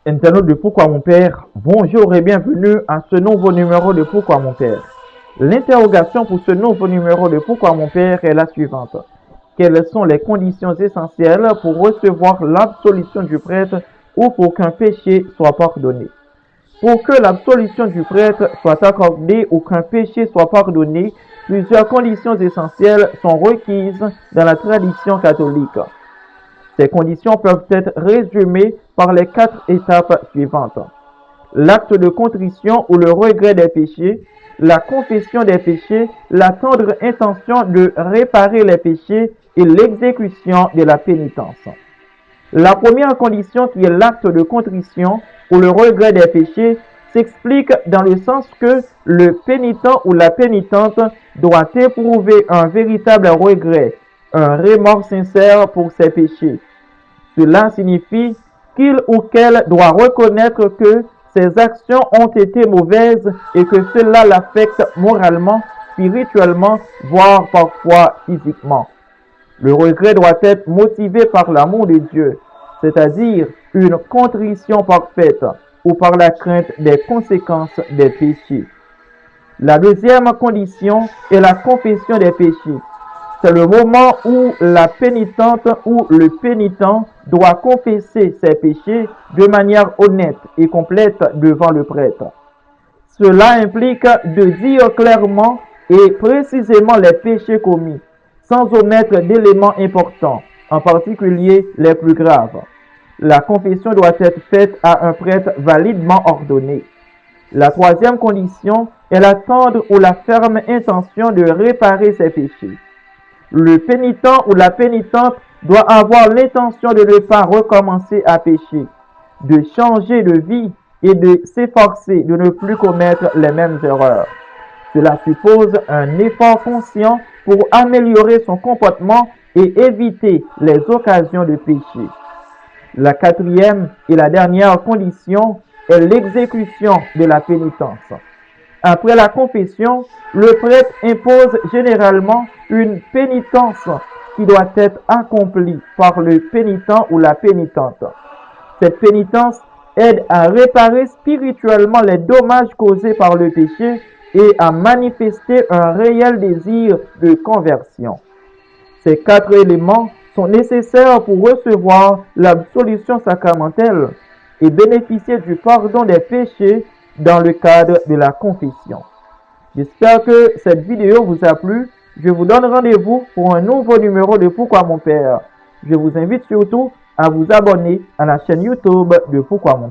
Internaute de Pourquoi mon père, bonjour et bienvenue à ce nouveau numéro de Pourquoi mon père. L'interrogation pour ce nouveau numéro de Pourquoi mon père est la suivante. Quelles sont les conditions essentielles pour recevoir l'absolution du prêtre ou pour qu'un péché soit pardonné? Pour que l'absolution du prêtre soit accordée ou qu'un péché soit pardonné, plusieurs conditions essentielles sont requises dans la tradition catholique. Ces conditions peuvent être résumées par les 4 étapes suivantes. L'acte de contrition ou le regret des péchés, la confession des péchés, la tendre intention de réparer les péchés et l'exécution de la pénitence. La première condition, qui est l'acte de contrition ou le regret des péchés, s'explique dans le sens que le pénitent ou la pénitente doit éprouver un véritable regret, un remords sincère pour ses péchés. Cela signifie qu'il ou qu'elle doit reconnaître que ses actions ont été mauvaises et que cela l'affecte moralement, spirituellement, voire parfois physiquement. Le regret doit être motivé par l'amour de Dieu, c'est-à-dire une contrition parfaite ou par la crainte des conséquences des péchés. La deuxième condition est la confession des péchés. C'est le moment où la pénitente ou le pénitent doit confesser ses péchés de manière honnête et complète devant le prêtre. Cela implique de dire clairement et précisément les péchés commis, sans omettre d'éléments importants, en particulier les plus graves. La confession doit être faite à un prêtre validement ordonné. La troisième condition est la tendre ou la ferme intention de réparer ses péchés. Le pénitent ou la pénitente doit avoir l'intention de ne pas recommencer à pécher, de changer de vie et de s'efforcer de ne plus commettre les mêmes erreurs. Cela suppose un effort conscient pour améliorer son comportement et éviter les occasions de péché. La quatrième et la dernière condition est l'exécution de la pénitence. Après la confession, le prêtre impose généralement une pénitence qui doit être accomplie par le pénitent ou la pénitente. Cette pénitence aide à réparer spirituellement les dommages causés par le péché et à manifester un réel désir de conversion. Ces 4 éléments sont nécessaires pour recevoir l'absolution sacramentelle et bénéficier du pardon des péchés dans le cadre de la confession. J'espère que cette vidéo vous a plu. Je vous donne rendez-vous pour un nouveau numéro de Pourquoi mon père. Je vous invite surtout à vous abonner à la chaîne YouTube de Pourquoi mon père.